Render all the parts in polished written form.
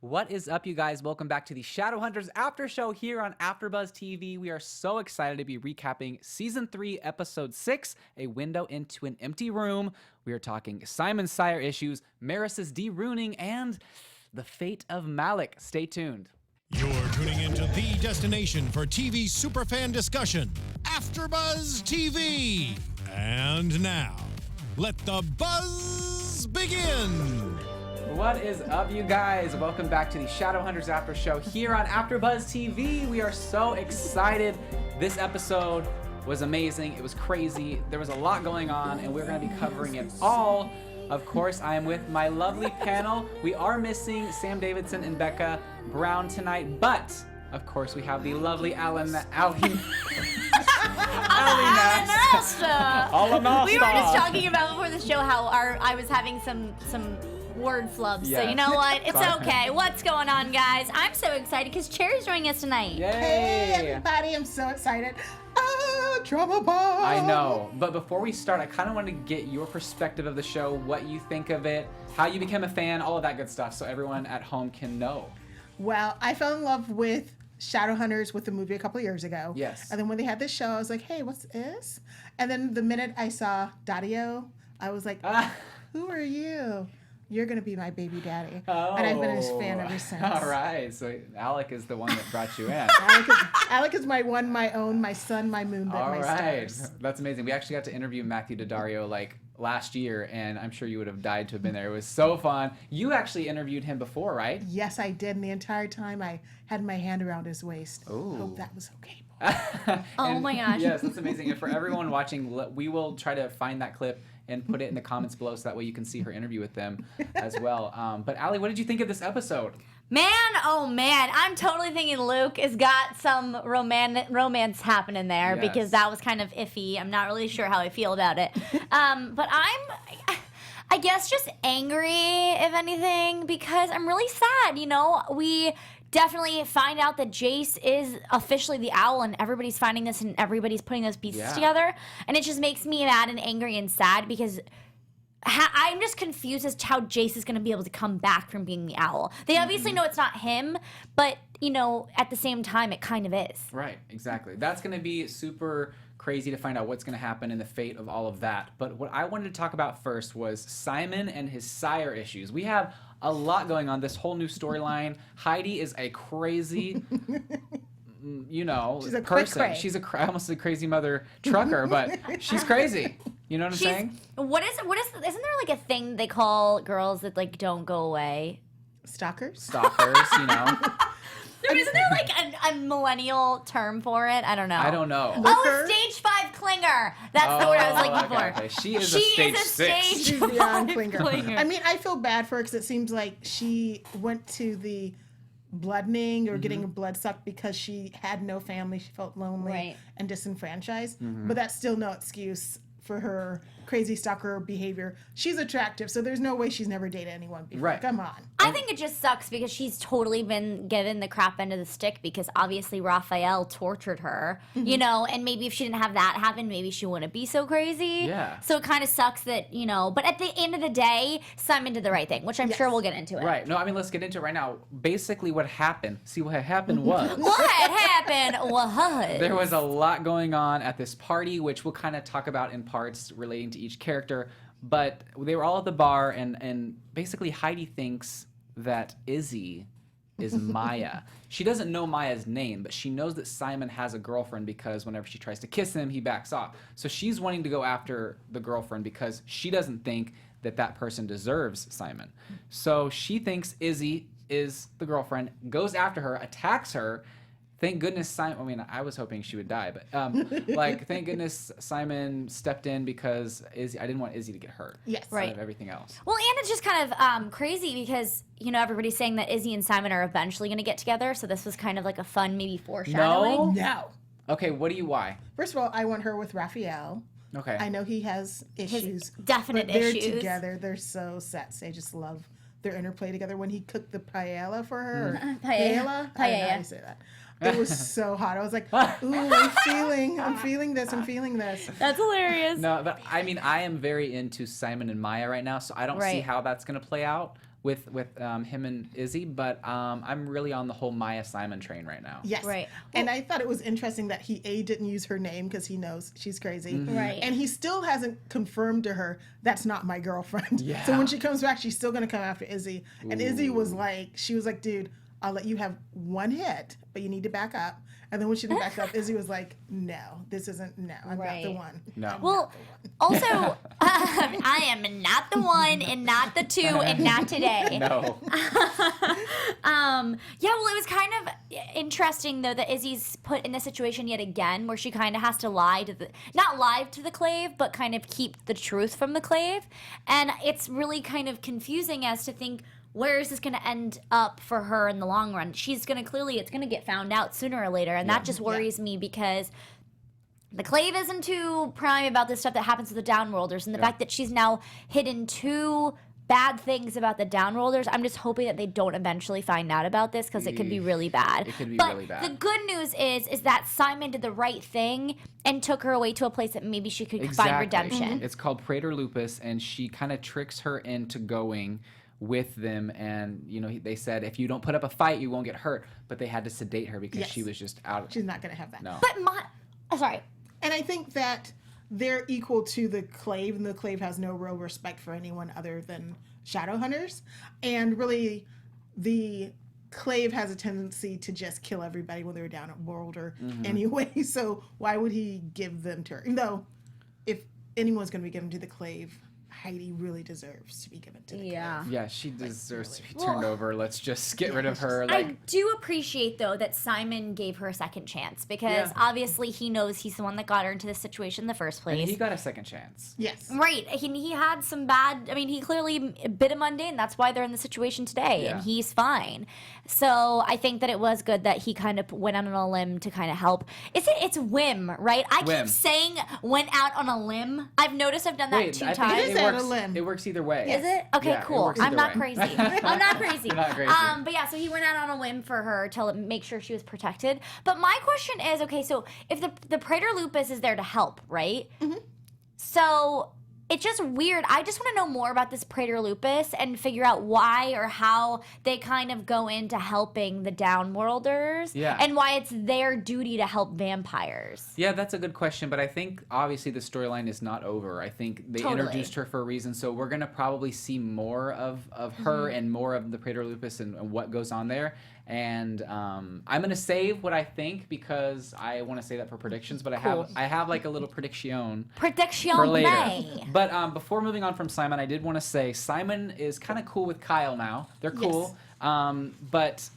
What is up, you guys? Welcome back to the Shadowhunters After Show here on AfterBuzz TV. We are so excited to be recapping Season 3, Episode 6, A Window into an Empty Room. We are talking Simon Sire issues, Maris's de-runing, and the fate of Malik. Stay tuned. You're tuning into the destination for TV superfan discussion, AfterBuzz TV. And now, let the buzz begin. What is up, you guys? Welcome back to the Shadowhunters After Show here on AfterBuzz TV. We are so excited. This episode was amazing. It was crazy. There was a lot going on, and we're going to be covering it all. Of course, I am with my lovely panel. We are missing Sam Davidson and Becca Brown tonight, but of course, we have the lovely Ally Nasta. We were just talking about before the show how I was having some word flubs. Yes. So you know what? It's okay. What's going on, guys? I'm so excited because Cherry's joining us tonight. Yay! Hey, everybody, I'm so excited. Drama bomb! I know, but before we start, I kind of want to get your perspective of the show, what you think of it, how you became a fan, all of that good stuff, so everyone at home can know. Well, I fell in love with Shadowhunters with the movie a couple of years ago. Yes. And then when they had this show, I was like, hey, what's this? And then the minute I saw Dario, I was like, who are you? You're going to be my baby daddy. Oh. And I've been his fan ever since. All right, so Alec is the one that brought you in. Alec is my one, my own, my sun, my moon, my stars. That's amazing. We actually got to interview Matthew Daddario like last year, and I'm sure you would have died to have been there. It was so fun. You actually interviewed him before, right? Yes, I did. And the entire time I had my hand around his waist. Ooh. Hope that was okay. Oh my gosh. Yes, that's amazing. And for everyone watching, we will try to find that clip and put it in the comments below so that way you can see her interview with them as well. But Allie, what did you think of this episode? Man, oh man, I'm totally thinking Luke has got some romance happening there because that was kind of iffy. I'm not really sure how I feel about it. But I guess just angry, if anything, because I'm really sad. You know, we definitely find out that Jace is officially the owl, and everybody's finding this, and everybody's putting those pieces together. And it just makes me mad and angry and sad because I'm just confused as to how Jace is going to be able to come back from being the owl. They obviously know it's not him, but, you know, at the same time, it kind of is. Right, exactly. That's going to be super crazy to find out what's going to happen and the fate of all of that. But what I wanted to talk about first was Simon and his sire issues. We have a lot going on, this whole new storyline. Heidi is a crazy, you know, she's a person. She's almost a crazy mother trucker, but she's crazy. You know what I'm saying? Isn't there like a thing they call girls that like don't go away? Stalkers, you know. Isn't there like a millennial term for it? I don't know. Looker? Stage 5 clinger. That's the word I was looking for. Okay. She is a stage 6. She's beyond clinger. I mean, I feel bad for her because it seems like she went to the bloodening or getting her blood sucked because she had no family. She felt lonely and disenfranchised. But that's still no excuse for her crazy stalker behavior. She's attractive, so there's no way she's never dated anyone before. Right. Come on. I think it just sucks because she's totally been given the crap end of the stick because obviously Raphael tortured her, you know, and maybe if she didn't have that happen, maybe she wouldn't be so crazy. Yeah. So it kind of sucks that, you know, but at the end of the day, Simon did the right thing, which I'm sure we'll get into it. Right. No, I mean, let's get into it right now. Basically, what happened was... What happened was... There was a lot going on at this party, which we'll kind of talk about in parts relating to each character, but they were all at the bar, and basically Heidi thinks that Izzy is Maya. She doesn't know Maya's name, but she knows that Simon has a girlfriend because whenever she tries to kiss him, he backs off. So she's wanting to go after the girlfriend because she doesn't think that that person deserves Simon. So she thinks Izzy is the girlfriend, goes after her, attacks her. Thank goodness Simon, I mean, I was hoping she would die, but thank goodness Simon stepped in because I didn't want Izzy to get hurt. Yes. Right. Of everything else. Well, and it's just kind of crazy because, you know, everybody's saying that Izzy and Simon are eventually going to get together, so this was kind of like a fun maybe foreshadowing. No. Okay, why? First of all, I want her with Raphael. Okay. I know he has issues. Definite but they're issues. Together. They're so sexy. I just love their interplay together. When he cooked the paella for her. Or Paella. I don't know how you say that. It was so hot. I was like, ooh, I'm feeling this. That's hilarious. No, but I mean, I am very into Simon and Maya right now, so I don't see how that's going to play out. with him and Izzy, but I'm really on the whole Maya Simon train right now. Yes. Right. And I thought it was interesting that he didn't use her name because he knows she's crazy. Right. And he still hasn't confirmed to her, that's not my girlfriend. Yeah. So when she comes back, she's still going to come after Izzy. And Izzy was like, dude, I'll let you have one hit, but you need to back up. And then when she didn't back up, Izzy was like, no, this isn't, no, I'm not the one. No. Well, also, I am not the one, and not the two, and not today. No. Yeah, well, it was kind of interesting, though, that Izzy's put in this situation yet again, where she kind of has to not lie to the Clave, but kind of keep the truth from the Clave. And it's really kind of confusing as to think, where is this going to end up for her in the long run? She's going to it's going to get found out sooner or later. And that just worries me because the Clave isn't too prime about this stuff that happens to the Downworlders. And the fact that she's now hidden 2 bad things about the Downworlders, I'm just hoping that they don't eventually find out about this because it could be really bad. It could be but really bad. The good news is that Simon did the right thing and took her away to a place that maybe she could Exactly. find redemption. It's called Praetor Lupus, and she kind of tricks her into going with them, and they said if you don't put up a fight you won't get hurt, but they had to sedate her because she was just out. She's not going to have that. No. But sorry. And I think that they're equal to the Clave, and the Clave has no real respect for anyone other than Shadowhunters. And really, the Clave has a tendency to just kill everybody when they're down at Worlder anyway. So why would he give them to her? Even though if anyone's going to be given to the Clave, Heidi really deserves to be given to the Clave. Yeah, she deserves to be turned over. Let's just get rid of her. I do appreciate, though, that Simon gave her a second chance because obviously he knows he's the one that got her into this situation in the first place. And he got a second chance. Yes. Right. He had some bad... I mean, he clearly bit a mundane. That's why they're in the situation today, and he's fine. So I think that it was good that he kind of went out on a limb to kind of help. It's whim, right? I keep saying went out on a limb. I've noticed I've done that 2 times. It is out on a limb. It works either way. Is it? Okay, Yeah, it cool. works I'm either not way. crazy. I'm not crazy. You're not crazy. But yeah, so he went out on a whim for her to make sure she was protected. But my question is, okay, so if the Praetor Lupus is there to help, right? Mm-hmm. So it's just weird. I just want to know more about this Praetor Lupus and figure out why or how they kind of go into helping the Downworlders. Yeah. And why it's their duty to help vampires. Yeah, that's a good question, but I think obviously the storyline is not over. I think they introduced her for a reason, so we're going to probably see more of her and more of the Praetor Lupus and what goes on there. And I'm going to save what I think because I want to say that for predictions, but I have like a little prediction for later. But before moving on from Simon, I did want to say Simon is kind of cool with Kyle now. They're cool. Yes. But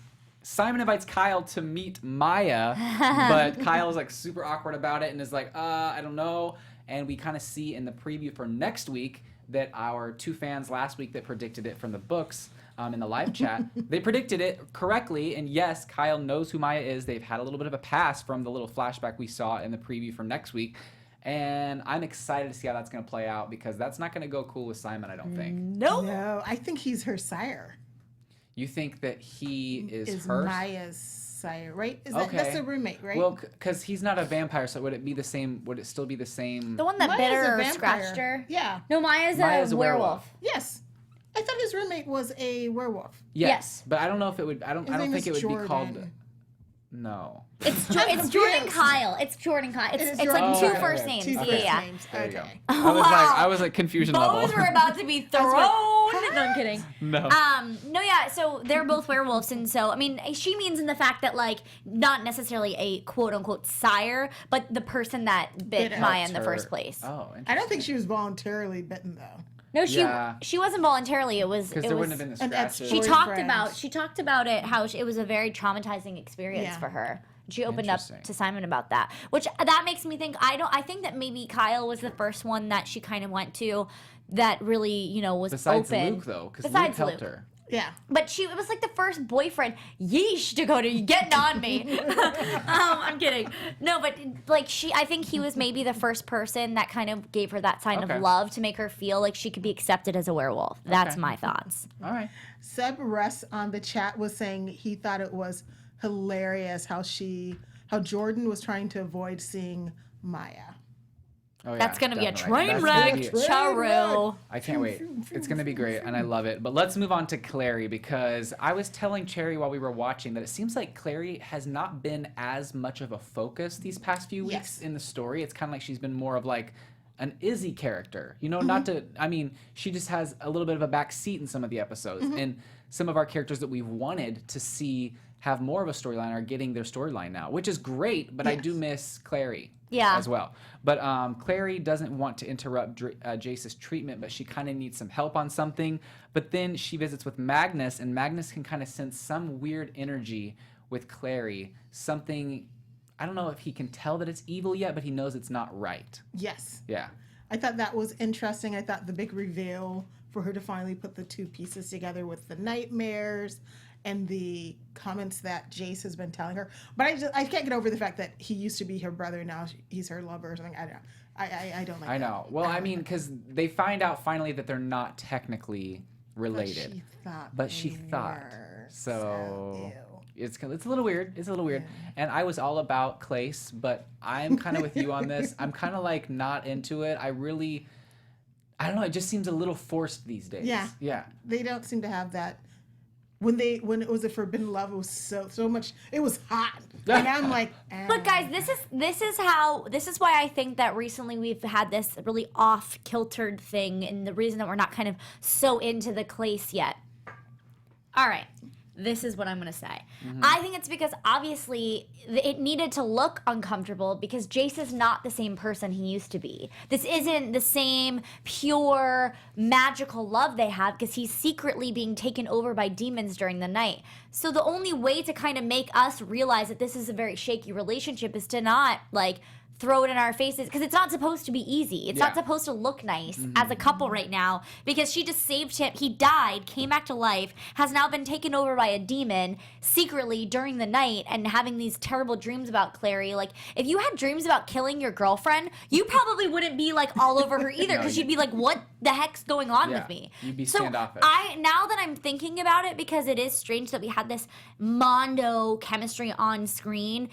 Simon invites Kyle to meet Maya, but Kyle is like super awkward about it and is like, I don't know. And we kind of see in the preview for next week that our 2 fans last week that predicted it from the books in the live chat, they predicted it correctly. And yes, Kyle knows who Maya is. They've had a little bit of a pass from the little flashback we saw in the preview for next week. And I'm excited to see how that's going to play out because that's not going to go cool with Simon, I don't think. No, I think he's her sire. You think that he is Maya's sire, right? That's a roommate, right? Well, because he's not a vampire, so would it still be the same? The one that Maya's bit her a or vampire. scratched her? Yeah. No, Maya's a werewolf. Yes. I thought his roommate was a werewolf. Yes. But I don't know if it would. I don't think it would Jordan. be called. No. It's Jordan Kyle. It's Jordan Kyle. It's like 2 first names. Two first names. There you go. Okay. I was like confusion level. Both were about to be thrown. No, I'm kidding. No. No, yeah. So they're both werewolves, and so I mean, she means in the fact that like not necessarily a quote unquote sire, but the person that bit Maya in the first place. Oh, I don't think she was voluntarily bitten though. No, she wasn't voluntarily. It was because there wouldn't have been the scratches. She talked about it how it was a very traumatizing experience for her. She opened up to Simon about that, which that makes me think. I think that maybe Kyle was the first one that she kind of went to that really was besides open. Luke though, because Luke helped her. Yeah. But it was like the first boyfriend. Yeesh, Dakota, you getting on me. I'm kidding. No, but like I think he was maybe the first person that kind of gave her that sign of love to make her feel like she could be accepted as a werewolf. That's my thoughts. All right. Seb Russ on the chat was saying he thought it was hilarious how Jordan was trying to avoid seeing Maya. Oh, yeah, That's going to be a definitely. train That's gonna wreck. be- Charu. I can't wait. It's going to be great, and I love it. But let's move on to Clary, because I was telling Cherry while we were watching that it seems like Clary has not been as much of a focus these past few weeks in the story. It's kind of like she's been more of like an Izzy character. You know, not to, I mean, she just has a little bit of a back seat in some of the episodes. And some of our characters that we've wanted to see have more of a storyline are getting their storyline now, which is great, but I do miss Clary as well. But Clary doesn't want to interrupt Jace's treatment, but she kind of needs some help on something. But then she visits with Magnus, and Magnus can kind of sense some weird energy with Clary. Something, I don't know if he can tell that it's evil yet, but he knows it's not right. Yes. Yeah. I thought that was interesting. I thought the big reveal for her to finally put the two pieces together with the nightmares and the comments that Jace has been telling her. But I can't get over the fact that he used to be her brother, now he's her lover or something. I don't know. I don't like that. I know. Well, I mean, because they find out finally that they're not technically related. But she thought. So it's a little weird. It's a little weird. And I was all about Clace, but I'm kind of with you on this. I'm kind of like not into it. I don't know. It just seems a little forced these days. Yeah. Yeah. They don't seem to have that. When it was a forbidden love, it was so much. It was hot, and I'm like. But guys, this is why I think that recently we've had this really off-kiltered thing, and the reason that we're not kind of so into the Clace yet. All right. This is what I'm going to say. I think it's because obviously it needed to look uncomfortable because Jace is not the same person he used to be. This isn't the same pure magical love they have because he's secretly being taken over by demons during the night. So the only way to kind of make us realize that this is a very shaky relationship is to not like throw it in our faces because it's not supposed to be easy. It's not supposed to look nice as a couple right now because she just saved him. He died, came back to life, has now been taken over by a demon secretly during the night and having these terrible dreams about Clary. Like, if you had dreams about killing your girlfriend, you probably wouldn't be like all over her either because you'd be like, what the heck's going on with me? You'd be so standoffish. now that I'm thinking about it, because it is strange that we had this Mondo chemistry on screen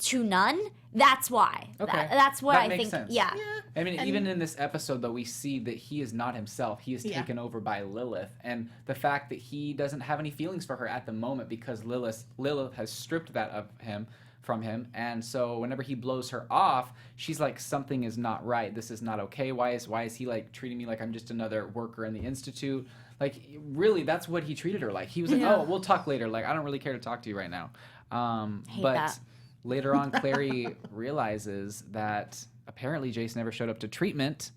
to none. That's why. Okay. That's what that I makes think. Sense. Yeah. I mean, even in this episode, though, we see that he is not himself. He is taken over by Lilith. And the fact that he doesn't have any feelings for her at the moment because Lilith has stripped that from him. And so whenever he blows her off, she's like, something is not right. This is not okay. Why is he like treating me like I'm just another worker in the Institute? Like, really, that's what he treated her like. He was like, oh, we'll talk later. Like, I don't really care to talk to you right now. Hate but that. Later on, Clary realizes that apparently Jace never showed up to treatment,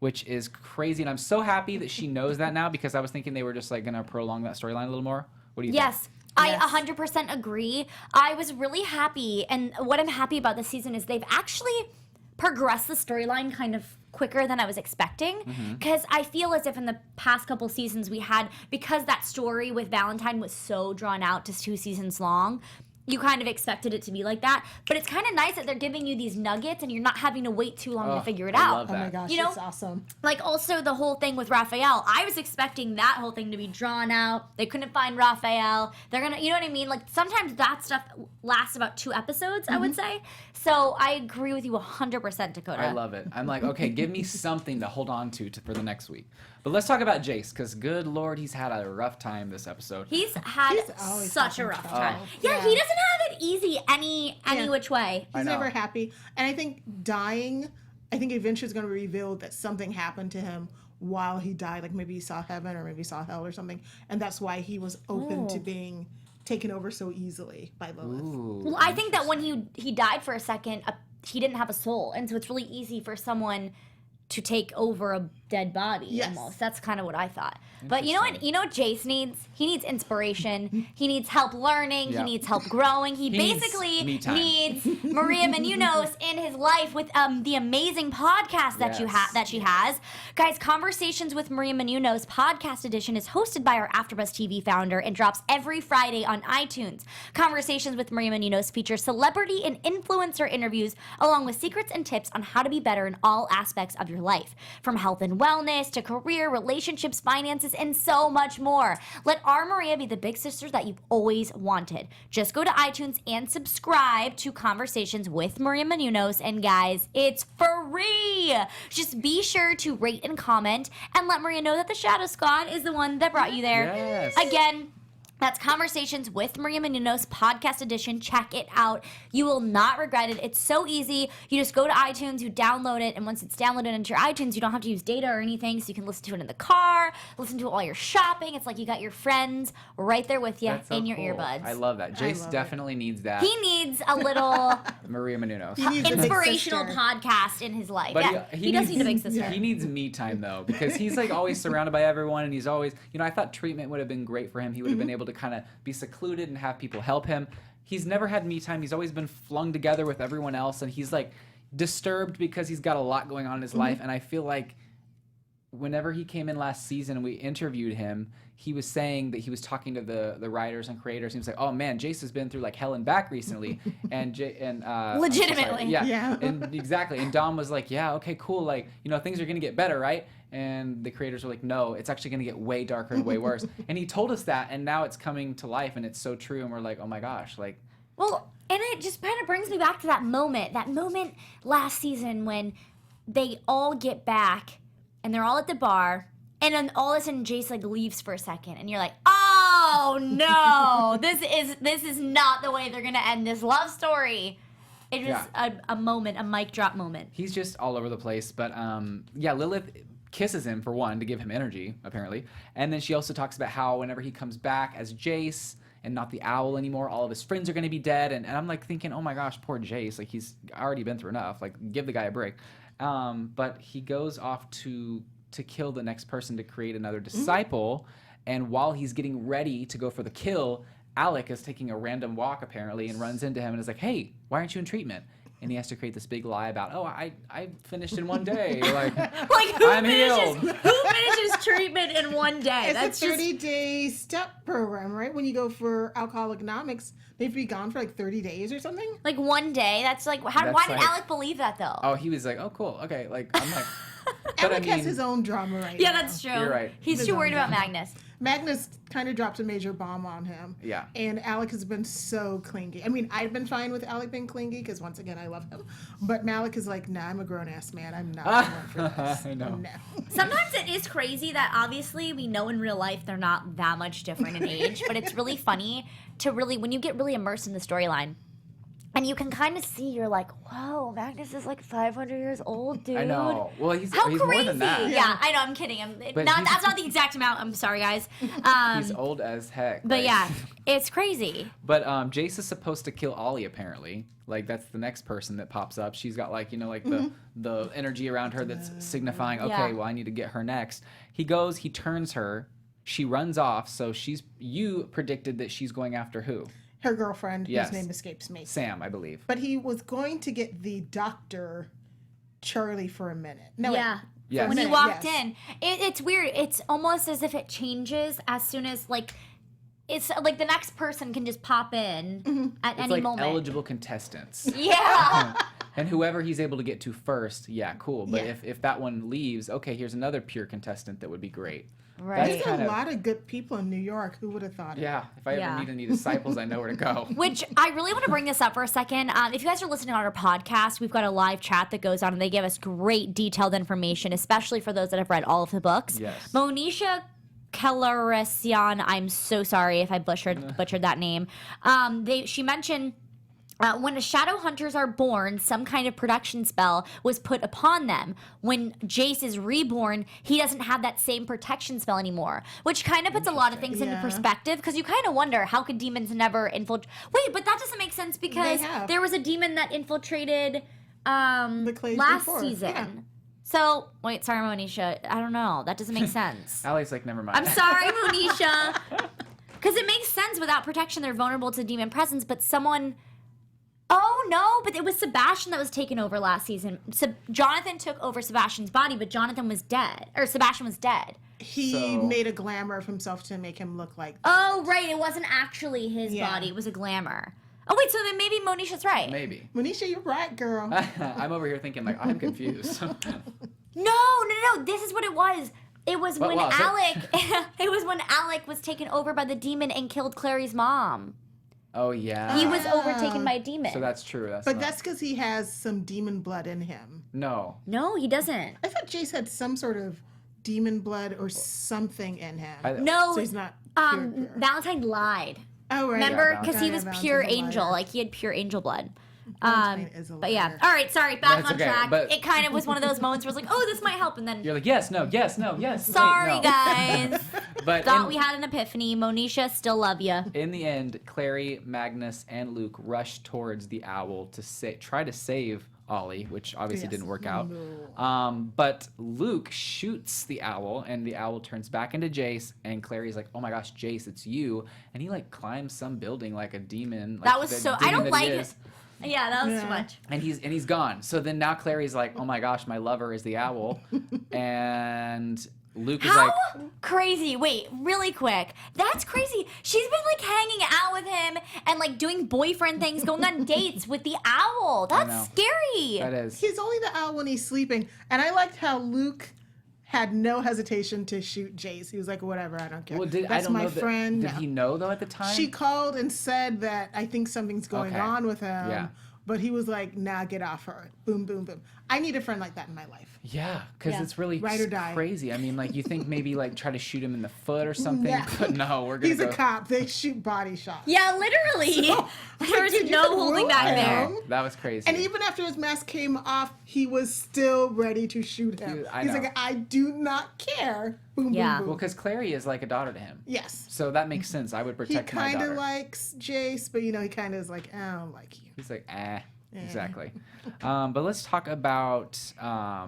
which is crazy. And I'm so happy that she knows that now because I was thinking they were just like going to prolong that storyline a little more. What do you think? Yes. I 100% agree. I was really happy. And what I'm happy about this season is they've actually progressed the storyline kind of quicker than I was expecting. Because I feel as if in the past couple seasons we had, because that story with Valentine was so drawn out to 2 seasons long, you kind of expected it to be like that. But it's kind of nice that they're giving you these nuggets and you're not having to wait too long to figure it out. Love that. Oh my gosh, You know, it's awesome. Like, also the whole thing with Raphael. I was expecting that whole thing to be drawn out. They couldn't find Raphael. They're gonna, you know what I mean? Like, sometimes that stuff lasts about 2 episodes, I would say. So I agree with you 100%, Dakota. I love it. I'm like, okay, give me something to hold on to for the next week. But let's talk about Jace, because good Lord, he's had a rough time this episode. He's had always such a having rough trouble. time. Yeah, he doesn't have it easy any which way. He's know. never happy. And I think dying, I think eventually it's going to reveal that something happened to him while he died. Like maybe he saw heaven or maybe he saw hell or something. And that's why he was open to being taken over so easily by Lilith. Ooh, Well, I think that when he died for a second, he didn't have a soul. And so it's really easy for someone to take over a dead body almost. That's kind of what I thought. But you know what Jace needs? He needs inspiration. He needs help learning. Yeah. He needs help growing. He needs basically me time. needs Maria Menounos in his life with the amazing podcast that she has. Guys, Conversations with Maria Menounos podcast edition is hosted by our AfterBuzz TV founder and drops every Friday on iTunes. Conversations with Maria Menounos features celebrity and influencer interviews along with secrets and tips on how to be better in all aspects of your life, from health and wellness to career, relationships, finances, experiences, and so much more. Let our Maria be the big sister that you've always wanted. Just go to iTunes and subscribe to Conversations with Maria Menounos, and guys, it's free! Just be sure to rate and comment, and let Maria know that the Shadow Squad is the one that brought you there. Yes. Again, that's Conversations with Maria Menounos Podcast Edition. Check it out. You will not regret it. It's so easy. You just go to iTunes, you download it, and once it's downloaded into your iTunes, you don't have to use data or anything, so you can listen to it in the car, listen to it while you're shopping. It's like you got your friends right there with you That's so in your cool. earbuds. I love that. Jace definitely needs that. He needs a little Maria Menounos. inspirational podcast in his life. But yeah, he does need a big sister. He needs me time though, because he's like always surrounded by everyone, and he's always, I thought treatment would have been great for him. He would have been able to kind of be secluded and have people help him. He's never had me time. He's always been flung together with everyone else, and he's like disturbed because he's got a lot going on in his life. And I feel like whenever he came in last season and we interviewed him, he was saying that he was talking to the writers and creators. He was like, "Oh man, Jace has been through like hell and back recently," and legitimately, yeah, and exactly. And Dom was like, "Yeah, okay, cool. Like, things are gonna get better, right?" And the creators were like, "No, it's actually gonna get way darker and way worse." And he told us that, and now it's coming to life, and it's so true. And we're like, "Oh my gosh!" Like, well, and it just kind of brings me back to that moment last season when they all get back and they're all at the bar. And then all of a sudden, Jace like leaves for a second, and you're like, "Oh no, this is not the way they're gonna end this love story." It was a moment, a mic drop moment. He's just all over the place, but Lilith kisses him for one to give him energy, apparently, and then she also talks about how whenever he comes back as Jace and not the owl anymore, all of his friends are gonna be dead, and I'm like thinking, oh my gosh, poor Jace, like he's already been through enough, like give the guy a break. But he goes off to kill the next person to create another disciple, and while he's getting ready to go for the kill, Alec is taking a random walk apparently and runs into him and is like, "Hey, why aren't you in treatment?" And he has to create this big lie about, "Oh, I finished in one day." Like I'm healed. Who finishes treatment in one day? It's a 30-day step program, right? When you go for Alcoholic Anonymous, they have to be gone for like 30 days or something. Like one day. That's like why did Alec believe that though? Oh, he was like, "Oh, cool, okay." Like I'm like, Alec has his own drama right now. Yeah, that's true. You're right. He's too worried about Magnus. Magnus kind of dropped a major bomb on him. Yeah. And Alec has been so clingy. I mean, I've been fine with Alec being clingy because, once again, I love him. But Malik is like, "Nah, I'm a grown-ass man. I'm not going for this." I know. No. Sometimes it is crazy that obviously we know in real life they're not that much different in age, but it's really funny to when you get really immersed in the storyline. And you can kind of see, you're like, whoa, Magnus is like 500 years old, dude. I know. Well, he's How crazy. More than that. Yeah, I know. I'm kidding. That's not the exact amount. I'm sorry, guys. He's old as heck. But yeah, it's crazy. But Jace is supposed to kill Ollie, apparently. Like, that's the next person that pops up. She's got, like, the energy around her that's signifying, okay, well, I need to get her next. He goes, he turns her. She runs off. So you predicted that she's going after who? Her girlfriend, yes. whose name escapes me. Sam, I believe. But he was going to get the doctor, Charlie, for a minute. No, yeah. Yes. When he walked in. It's weird. It's almost as if it changes as soon as, like, it's like the next person can just pop in at any like moment. Eligible contestants. Yeah. And whoever he's able to get to first, yeah, cool. But if that one leaves, okay, here's another pure contestant that would be great. Right. There's a lot of good people in New York. Who would have thought it? Yeah. If I ever need any disciples, I know where to go. Which I really want to bring this up for a second. If you guys are listening on our podcast, we've got a live chat that goes on, and they give us great detailed information, especially for those that have read all of the books. Yes. Monisha Kelaresian, I'm so sorry if I butchered that name. She mentioned when the Shadowhunters are born, some kind of protection spell was put upon them. When Jace is reborn, he doesn't have that same protection spell anymore, which kind of puts a lot of things into perspective, because you kind of wonder, how could demons never infiltrate? Wait, but that doesn't make sense, because there was a demon that infiltrated last season. Yeah. So, wait, sorry, Monisha. I don't know. That doesn't make sense. Allie's like, never mind. I'm sorry, Monisha. Because it makes sense. Without protection, they're vulnerable to demon presence, but someone... Oh, no, but it was Sebastian that was taken over last season. So Jonathan took over Sebastian's body, but Jonathan was dead. Or Sebastian was dead. He made a glamour of himself to make him look like that. Oh, right. It wasn't actually his body. It was a glamour. Oh, wait, so then maybe Monisha's right. Maybe. Monisha, you're right, girl. I'm over here thinking, like, I'm confused. No. This is what it was. It was when Alec. It was when Alec was taken over by the demon and killed Clary's mom. Oh yeah. He was overtaken by a demon. So that's true. That's because he has some demon blood in him. No, he doesn't. I thought Jace had some sort of demon blood or something in him. No, so he's not pure. Valentine lied. Oh right. Remember, because he was pure angel. Like he had pure angel blood. But yeah. All right, sorry. Back on track. But it kind of was one of those moments where it's like, oh, this might help, and then you're like, yes, no, yes, no, yes. Sorry, wait, no. guys. But Thought we had an epiphany. Monisha, still love you. In the end, Clary, Magnus, and Luke rushed towards the owl to try to save Ollie, which obviously didn't work out. No. But Luke shoots the owl, and the owl turns back into Jace, and Clary's like, oh my gosh, Jace, it's you. And he like climbs some building like a demon. Like, that was so, I don't like it. Yeah, that was too much. And he's gone. So then now Clary's like, oh my gosh, my lover is the owl. And Luke is like, crazy. Wait, really quick. That's crazy. She's been like hanging out with him and like doing boyfriend things, going on dates with the owl. That's scary. That is. He's only the owl when he's sleeping. And I liked how Luke had no hesitation to shoot Jace. He was like, whatever, I don't care. Well, That's my friend. Did he know though at the time? She called and said that I think something's going on with him. Yeah. But he was like, nah, get off her. Boom, boom, boom. I need a friend like that in my life. Yeah, because it's really Ride or die. crazy. I mean, like, you think maybe, like, try to shoot him in the foot or something, but no, we're going to He's a cop. They shoot body shots. Yeah, literally. So, there was no holding back there. That was crazy. And even after his mask came off, he was still ready to shoot him. He's like, I do not care. Boom, boom, boom. Well, because Clary is like a daughter to him. Yes. So that makes sense. I would protect my daughter. He kind of likes Jace, but, he kind of is like, I don't like you. He's like, Exactly. But let's talk about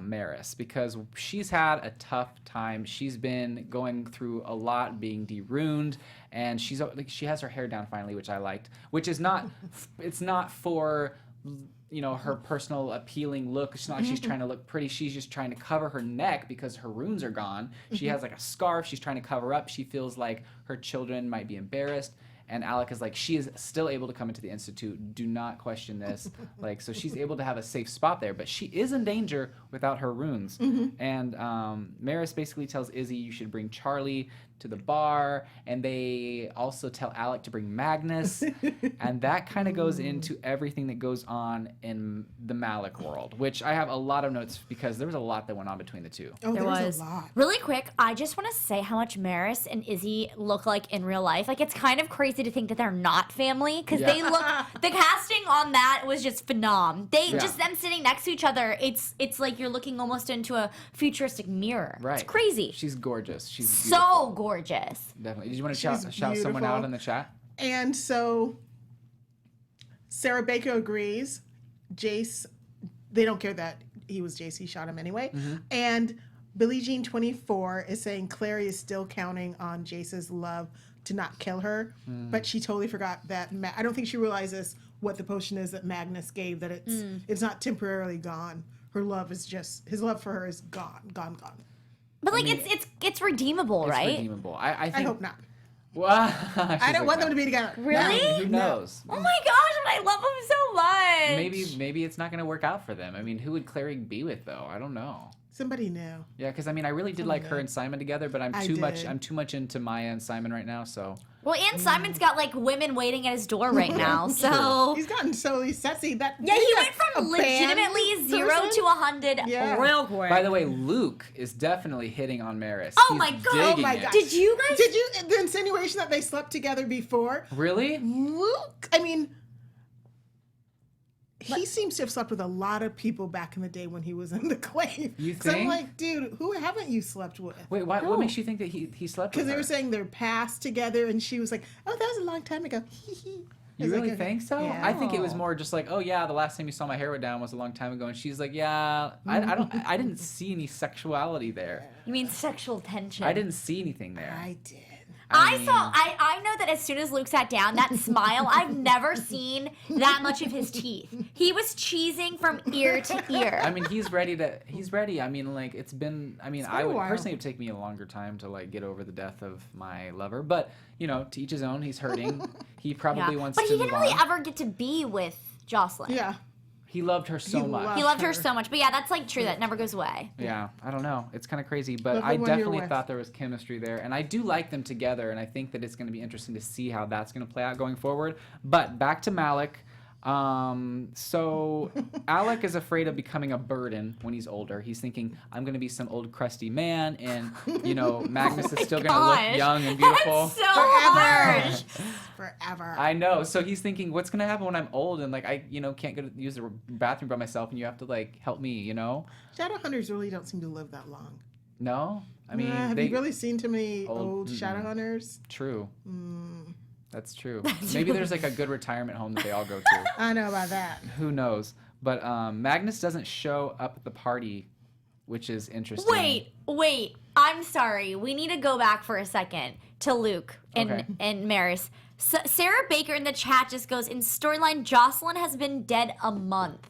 Maris, because she's had a tough time. She's been going through a lot, being de-runed, and she has her hair down finally, which I liked. Which is not, it's not for her personal appealing look. It's not like she's trying to look pretty. She's just trying to cover her neck because her runes are gone. She has like a scarf. She's trying to cover up. She feels like her children might be embarrassed. And Alec is like, she is still able to come into the Institute. Do not question this. So she's able to have a safe spot there. But she is in danger without her runes. And Maris basically tells Izzy, you should bring Charlie to the bar. And they also tell Alec to bring Magnus. And that kind of goes into everything that goes on in the Malik world, which I have a lot of notes because there was a lot that went on between the two. Oh, there was a lot. Really quick, I just want to say how much Maris and Izzy look like in real life. Like, it's kind of crazy to think that they're not family because they look, the casting on that was just phenom. Just them sitting next to each other, it's like you're looking almost into a futuristic mirror. Right. It's crazy. She's gorgeous. She's so gorgeous. Definitely. Did you want to shout someone out in the chat? And so Sarah Baker agrees. Jace, they don't care that he was Jace. He shot him anyway. And Billie Jean 24 is saying Clary is still counting on Jace's love to not kill her, but she totally forgot that. I don't think she realizes what the potion is that Magnus gave. That it's not temporarily gone. Her love is just his love for her is gone. But it's redeemable, right? It's redeemable. I think. I hope not. Well, I don't want them to be together. Really? Who knows? Oh my gosh, but I love him so much. Maybe it's not going to work out for them. I mean, who would Clary be with though? I don't know. Somebody new. Yeah, because I mean, I really did like her and Simon together, but I'm too much into Maya and Simon right now. So. Well, and Simon's got like women waiting at his door right now, so he's gotten so sexy that he went from legitimately 0 to 100 real quick. By the way, Luke is definitely hitting on Maris. Oh my god! Did you guys? Did you the insinuation that they slept together before? Really? Luke, I mean. He seems to have slept with a lot of people back in the day when he was in the claim. You think? So I'm like, dude, who haven't you slept with? Wait, what makes you think that he slept with her? Because they were saying they're past together, and she was like, oh, that was a long time ago. You really think so? Yeah. I think it was more just like, oh yeah, the last time you saw my hair went down was a long time ago, and she's like, yeah, I didn't see any sexuality there. You mean sexual tension? I didn't see anything there. I did. I know that as soon as Luke sat down, that smile, I've never seen that much of his teeth. He was cheesing from ear to ear. I mean, he's ready. I mean, like, it's been, I mean, I would personally, it would take me a longer time to like get over the death of my lover, but to each his own. He's hurting. He probably wants to move on. But he didn't really ever get to be with Jocelyn. Yeah. He loved her so much. He loved her so much. But yeah, that's like true. That never goes away. Yeah, I don't know. It's kind of crazy, but Love I the one you're definitely with. thought there was chemistry there, and I do like them together, and I think that it's going to be interesting to see how that's going to play out going forward. But back to Malik. So Alec is afraid of becoming a burden when he's older. He's thinking, I'm going to be some old crusty man, and, you know, Magnus is still going to look young and beautiful. That's so harsh. Forever. I know. So he's thinking, what's going to happen when I'm old and, like, I, you know, can't go to use the bathroom by myself, and you have to, like, help me, you know? Shadowhunters really don't seem to live that long. No? I mean, have they... you really seen too many old Shadowhunters? True. That's true. Maybe there's like a good retirement home that they all go to. I know about that. Who knows? But Magnus doesn't show up at the party, which is interesting. Wait. I'm sorry. We need to go back for a second to Luke and Maris. So Sarah Baker in the chat just goes, in storyline, Jocelyn has been dead a month.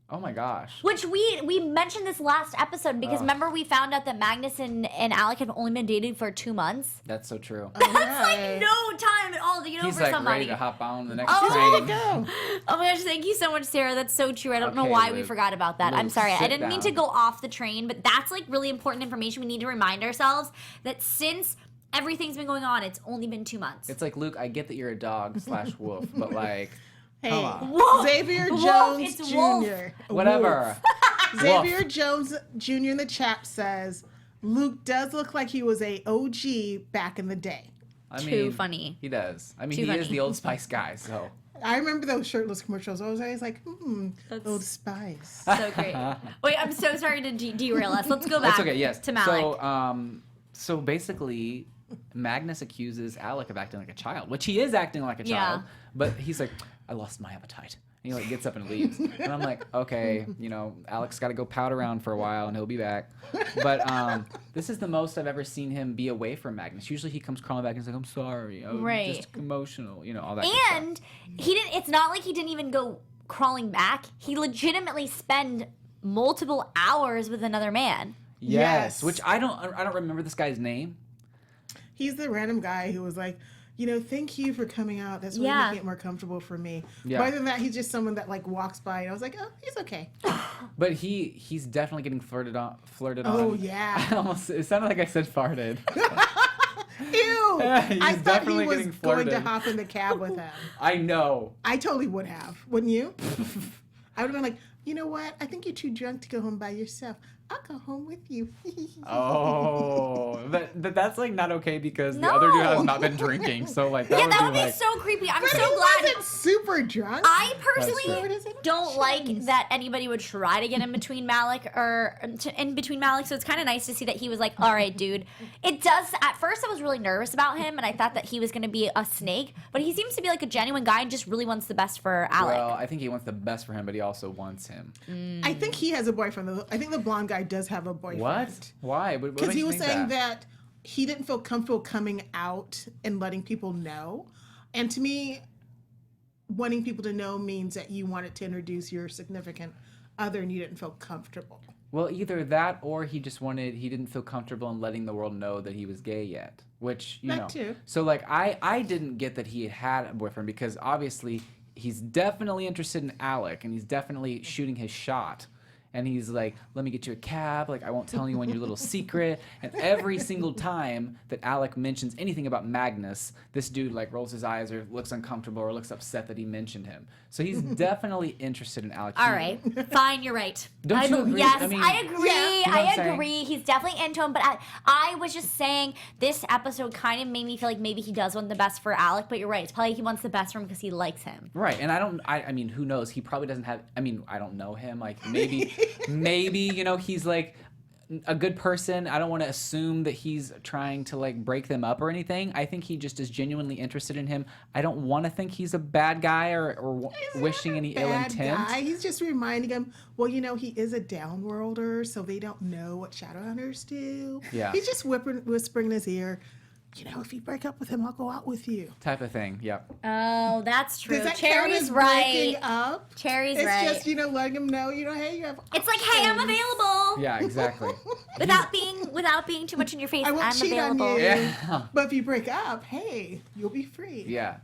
Oh my gosh. Which we mentioned this last episode because remember we found out that Magnus and Alec have only been dating for 2 months. That's so true. That's like no time at all to get He's over like somebody. ready to hop on the next Oh, train. Go. Oh my gosh, thank you so much, Sarah. That's so true. I don't know Okay, why we Luke. forgot about that. I'm Luke, sorry. I sit didn't mean down. to go off the train, but that's like really important information. We need to remind ourselves that since everything's been going on, it's only been 2 months. It's like, Luke, I get that you're a dog / wolf, but like, Hey, come on. Wolf. Xavier Wolf, Jones it's Wolf. Jr. Whatever. Xavier Jones Jr. in the chat says, Luke does look like he was a OG back in the day. I Too mean, funny. He does. I mean, Too he is funny. the Old Spice guy, so. I remember those shirtless commercials. I was always like, Old Spice. So great. Wait, I'm so sorry to derail us. Let's go back That's okay, yes. to Malik. So basically, Magnus accuses Alec of acting like a child, which he is acting like a child, but he's like, I lost my appetite. And he like gets up and leaves. And I'm like, okay, you know, Alec's got to go pout around for a while and he'll be back. But this is the most I've ever seen him be away from Magnus. Usually he comes crawling back and he's like, I'm sorry. I'm just emotional, you know, all that good stuff. And he didn't. It's not like he didn't even go crawling back. He legitimately spent multiple hours with another man. Yes, which I don't remember this guy's name. He's the random guy who was like, you know, thank you for coming out. That's really making it more comfortable for me. Yeah. But other than that, he's just someone that like walks by and I was like, oh, he's okay. But he's definitely getting flirted on. Oh, yeah. It sounded like I said farted. Ew. I thought he definitely was getting going to flirted. hop in the cab with him. I know. I totally would have. Wouldn't you? I would have been like, you know what? I think you're too drunk to go home by yourself. I'll go home with you. Oh, but that's like not okay because the other dude has not been drinking. So like that That would be be like, so creepy. I'm But so he glad. wasn't super drunk. I That's personally true. don't like that anybody would try to get in between Malik so it's kind of nice to see that he was like, all right, dude. It does. At first, I was really nervous about him, and I thought that he was going to be a snake, but he seems to be like a genuine guy and just really wants the best for Alec. Well, I think he wants the best for him, but he also wants him. I think he has a boyfriend. I think the blonde guy does have a boyfriend. What? Why? Because he was saying that he didn't feel comfortable coming out and letting people know. And to me, wanting people to know means that you wanted to introduce your significant other and you didn't feel comfortable. Well, either that or he didn't feel comfortable in letting the world know that he was gay yet. Which, you know. That too. So like I didn't get that he had a boyfriend because obviously he's definitely interested in Alec and he's definitely shooting his shot. And he's like, let me get you a cab. Like, I won't tell anyone your little secret. And every single time that Alec mentions anything about Magnus, this dude, like, rolls his eyes or looks uncomfortable or looks upset that he mentioned him. So he's definitely interested in Alec. All right, fine, you're right. Don't you agree? Yes, I mean, I agree. yeah. You know what I'm I saying? agree. He's definitely into him, but I was just saying this episode kind of made me feel like maybe he does want the best for Alec, but you're right. It's probably he wants the best for him because he likes him. Right, and I mean, who knows? He probably doesn't have, I mean, I don't know him. Like, maybe, you know, he's like a good person. I don't want to assume that he's trying to like break them up or anything. I think he just is genuinely interested in him. I don't want to think he's a bad guy or wishing any ill intent. Guy. He's just reminding him, well, you know, he is a downworlder, so they don't know what Shadowhunters do. Yeah. He's just whispering in his ear, you know, if you break up with him, I'll go out with you. Type of thing, yep. Oh, that's true. Does that Cherry's count as right. breaking up? Cherry's it's right. It's just, you know, letting him know, you know, hey, you have It's like, hey, I'm available. Yeah, exactly. Without being too much in your face, I won't I'm cheat available. on you. Yeah. But if you break up, hey, you'll be free. Yeah.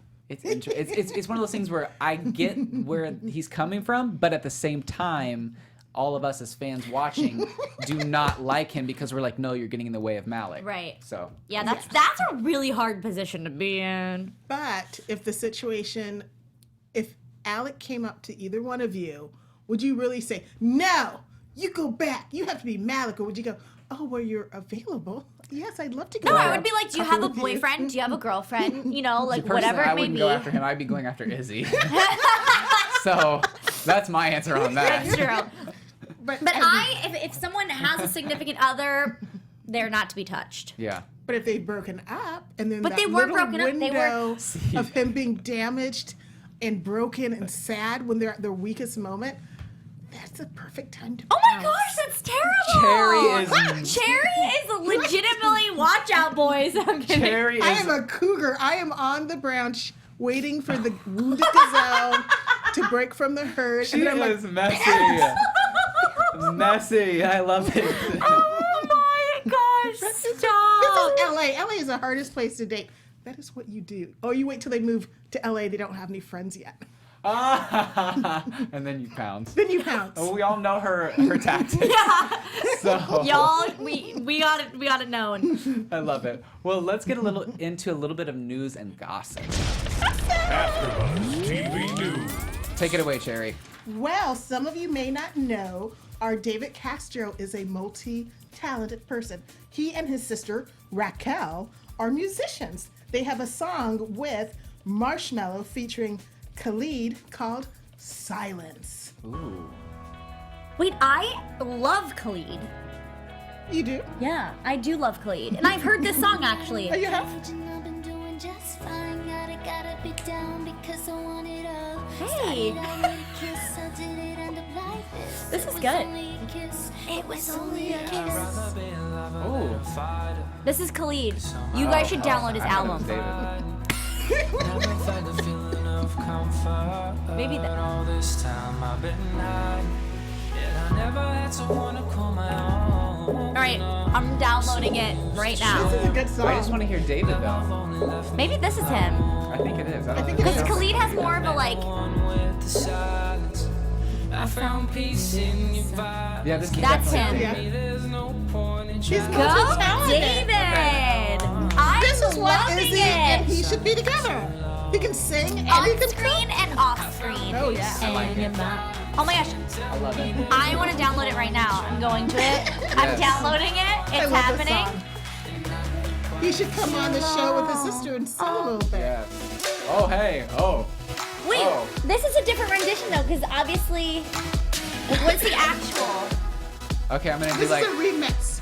It's one of those things where I get where he's coming from, but at the same time, all of us as fans watching do not like him because we're like, no, you're getting in the way of Malik. Right. So yeah, that's a really hard position to be in. But if Alec came up to either one of you, would you really say, no, you go back, you have to be Malik? Or would you go, oh, well, you're available? Yes, I'd love to go. No, I would be like, do you have a boyfriend? Do you have a girlfriend? You know, like whatever it I may wouldn't be. go after him. I'd be going after Izzy. So that's my answer on that. That's true. But if someone has a significant other, they're not to be touched. Yeah. But if they've broken up, and then But that they weren't little broken up, they window were- of him being damaged and broken and sad when they're at their weakest moment, that's the perfect time to Oh my pounce. gosh, that's terrible. Cherry is legitimately watch out, boys. I'm kidding. Cherry I is am a cougar. I am on the branch waiting for the wounded gazelle to break from the herd. she and then I'm is like, messy. Messy. I love it. Oh my gosh, this is stop. LA. LA is the hardest place to date. That is what you do. Oh, you wait till they move to LA. They don't have any friends yet. And then you pounce. Then you pounce. Oh, we all know her tactics. Yeah. So Y'all, we got it known. I love it. Well, let's get into a little bit of news and gossip. AfterBuzz TV News. Take it away, Cherry. Well, some of you may not know, our David Castro is a multi-talented person. He and his sister, Raquel, are musicians. They have a song with Marshmello featuring Khalid called Silence. Ooh. Wait, I love Khalid. You do? Yeah, I do love Khalid. And I've heard this song actually. Oh, you have? Hey. This is good. It was only a kiss. Oh. This is Khalid. You guys should download his album. Maybe that. Alright, I'm downloading it right This now. is a good song. I just want to hear David though. Maybe this is him. I think it is. I don't think know. it Because is. Khalid has more of a like. Yeah, this That's him. Yeah. He's Go, multi-talented. David! I'm This is what loving Izzy and it. he should be together. He can sing and On he can screen and off screen. Oh, yeah. I like it. Oh my gosh. I love it. I want to download it right now. I'm going to it. I'm Yes. downloading it. I It's love this happening. song. He should come on the show with his sister and sing a little bit. Yeah. Oh, hey. Oh. Wait, Oh. this is a different rendition though, because obviously, like, what's the actual? Okay, I'm gonna do This like. is a remix.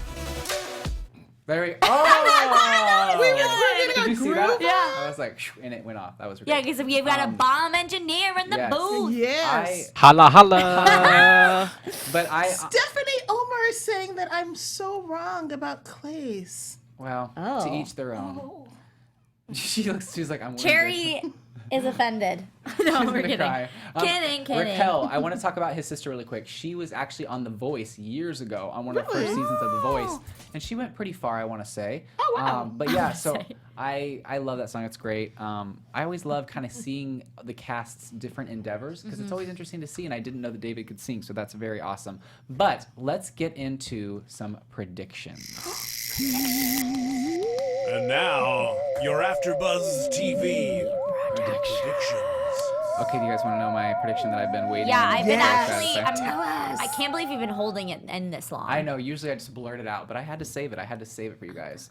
Very. Oh. We're Did getting you a see groove that? Yeah. I was like, shoo, and it went off. That was Yeah, ridiculous. because we've got a bomb engineer in the yes. booth. Yes. Holla holla. But I. Stephanie Omar is saying that I'm so wrong about Clays. Well, Oh. to each their own. She's like, I'm wearing Cherry is offended. No, we're gonna kidding. cry. Kidding. Raquel, I want to talk about his sister really quick. She was actually on The Voice years ago, on one of the first Really? seasons of The Voice, and she went pretty far, I want to say. Oh, wow. But yeah, so I love that song. It's great. I always love kind of seeing the cast's different endeavors because it's always interesting to see, and I didn't know that David could sing, so that's very awesome. But let's get into some predictions. And now, your AfterBuzz TV predictions. Okay, do you guys want to know my prediction that I've been waiting? Yeah, I've been Yes. actually. Tell us. I can't believe you've been holding it in this long. I know. Usually I just blurt it out, but I had to save it. I had to save it for you guys.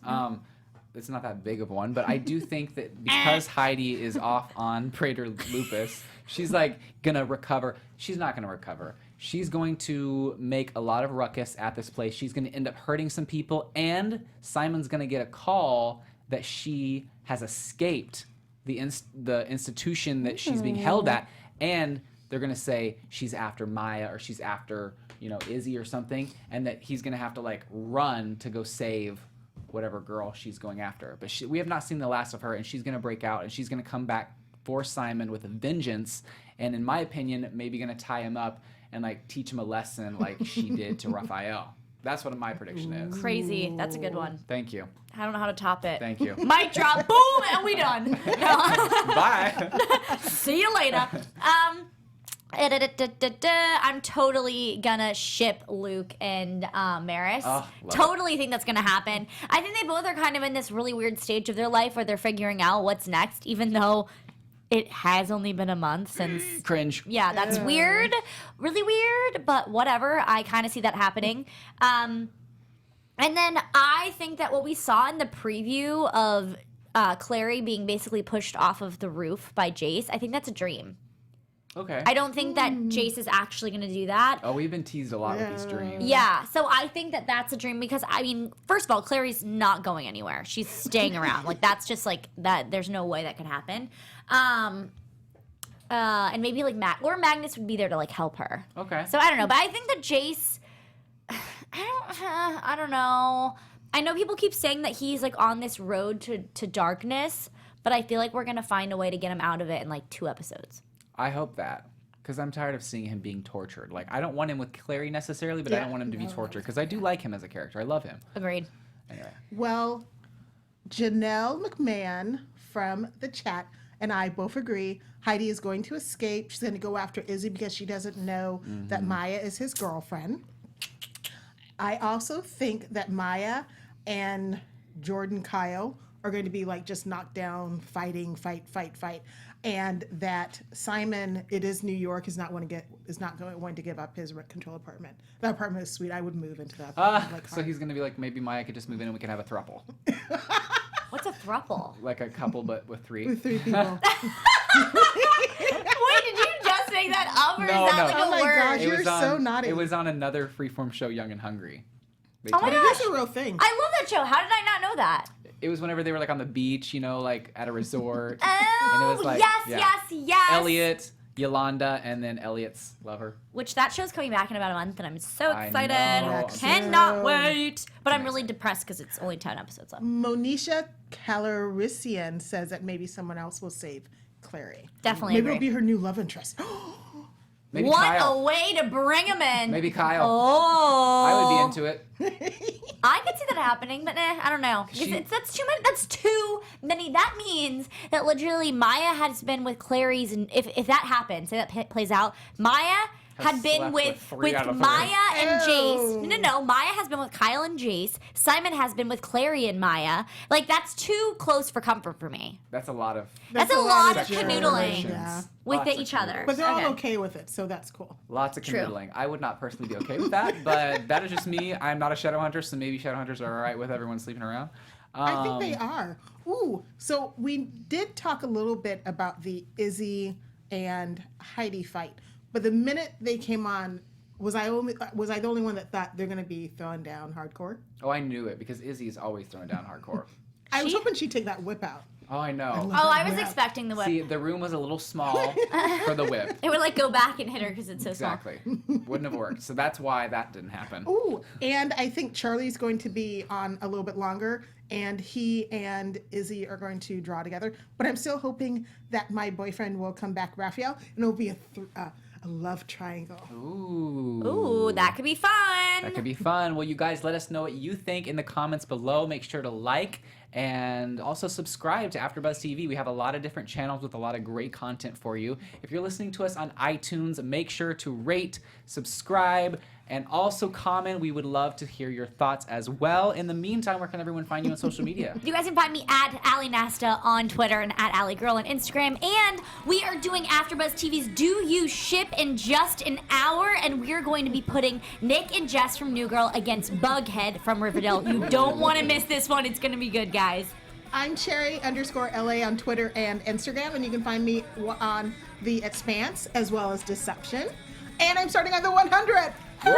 It's not that big of one, but I do think that because Heidi is off on Prater Lupus, she's like gonna recover. She's not gonna recover. She's going to make a lot of ruckus at this place. She's gonna end up hurting some people, and Simon's gonna get a call that she has escaped the institution that she's being held at, and they're gonna say she's after Maya or she's after Izzy or something, and that he's gonna have to like run to go save whatever girl she's going after. But we have not seen the last of her, and she's gonna break out and she's gonna come back for Simon with a vengeance, and in my opinion, maybe gonna tie him up and like teach him a lesson like she did to Raphael. That's what my prediction is. Crazy. That's a good one. Thank you. I don't know how to top it. Thank you. Mic drop. Boom, and we done. Bye. See you later. I'm totally gonna ship Luke and Maris. Totally think that's gonna happen. I think they both are kind of in this really weird stage of their life where they're figuring out what's next, even though it has only been a month since. Cringe. Yeah, that's weird. Really weird, but whatever. I kind of see that happening. And then I think that what we saw in the preview of Clary being basically pushed off of the roof by Jace, I think that's a dream. Okay. I don't think that Jace is actually going to do that. Oh, we've been teased a lot with these dreams. Yeah, so I think that that's a dream because, I mean, first of all, Clary's not going anywhere. She's staying around. Like, that's just like that. There's no way that could happen. And maybe like Magnus would be there to like help her. Okay. So I don't know, but I think that Jace, I don't know. I know people keep saying that he's like on this road to darkness, but I feel like we're gonna find a way to get him out of it in like 2 episodes. I hope that, because I'm tired of seeing him being tortured. Like, I don't want him with Clary necessarily, but I don't want him to be tortured, because I do like him as a character. I love him. Agreed. Anyway. Well, Janelle McMahon from the chat and I both agree Heidi is going to escape. She's going to go after Izzy because she doesn't know that Maya is his girlfriend. I also think that Maya and Jordan Kyle are going to be like just knocked down, fighting, fight. And that Simon, it is New York, is not going to give up his control apartment. That apartment is sweet. I would move into that apartment. So he's going to be like, maybe Maya could just move in and we can have a throuple. What's a throuple? Like a couple, but with 3. With 3 people. Wait, did you just make that up, or No, is that no. like Oh a my word? gosh, you're so naughty. It was on another Freeform show, Young and Hungry. They Oh my told- gosh. That's a real thing. I love that show. How did I not know that? It was whenever they were like on the beach, you know, like at a resort. Oh, and it was like, yes. Elliot, Yolanda, and then Elliot's lover. Which that show's coming back in about a month, and I'm so I excited. know. Cannot wait. But I'm really depressed because it's only 10 episodes left. Monisha Calorician says that maybe someone else will save Clary. Definitely Maybe it'll agree. be her new love interest. Maybe What Kyle. a way to bring him in. Maybe Kyle. Oh. I would be into it. I could see that happening, but I don't know. That's too many. That's too many. That means that literally Maya has been with Clary's, and if that happens, say that plays out, Maya had been slept with with 3 out of 3. Maya and Oh. Jace. No. Maya has been with Kyle and Jace. Simon has been with Clary and Maya. Like, that's too close for comfort for me. That's a lot of That's a lot of sexual canoodling relations. Yeah. with Lots of each other. But they're Okay. all okay with it, so that's cool. Lots of True. canoodling. I would not personally be okay with that, but that is just me. I'm not a Shadowhunter, so maybe Shadowhunters are all right with everyone sleeping around. I think they are. Ooh, so we did talk a little bit about the Izzy and Heidi fight, but the minute they came on, was I the only one that thought they're going to be throwing down hardcore? Oh, I knew it, because Izzy is always throwing down hardcore. I was hoping she'd take that whip out. Oh, I know. Oh, I was Yeah. expecting the whip. See, the room was a little small for the whip. It would like go back and hit her because it's so Exactly. Wouldn't have worked. So that's why that didn't happen. Ooh, and I think Charlie's going to be on a little bit longer, and he and Izzy are going to draw together. But I'm still hoping that my boyfriend will come back, Raphael, and it'll be a love triangle. Ooh. Ooh, that could be fun. That could be fun. Well, you guys, let us know what you think in the comments below. Make sure to like and also subscribe to AfterBuzz TV. We have a lot of different channels with a lot of great content for you. If you're listening to us on iTunes, make sure to rate, subscribe, and also comment. We would love to hear your thoughts as well. In the meantime, where can everyone find you on social media? You guys can find me at Ally Nasta on Twitter and at Ally Girl on Instagram. And we are doing AfterBuzz TV's Do You Ship in just an hour, and we're going to be putting Nick and Jess from New Girl against Bughead from Riverdale. You don't want to miss this one. It's going to be good, guys. I'm Cherry_LA on Twitter and Instagram, and you can find me on The Expanse as well as Deception. And I'm starting on the 100. Woo!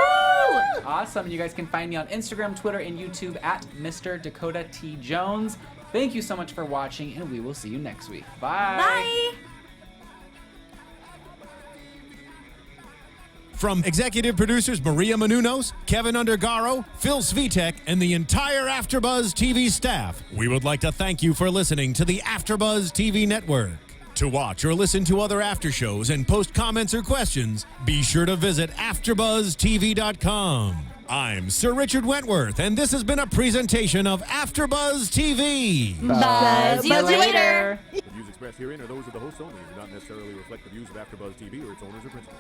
Awesome. You guys can find me on Instagram, Twitter, and YouTube at Mr. Dakota T. Jones. Thank you so much for watching, and we will see you next week. Bye. Bye. From executive producers Maria Menounos, Keven Undergaro, Phil Svitek, and the entire AfterBuzz TV staff, we would like to thank you for listening to the AfterBuzz TV network. To watch or listen to other after shows and post comments or questions, be sure to visit AfterBuzzTV.com. I'm Sir Richard Wentworth, and this has been a presentation of AfterBuzz TV. Buzz you later. The views expressed herein are those of the hosts only and do not necessarily reflect the views of AfterBuzz TV or its owners or principals.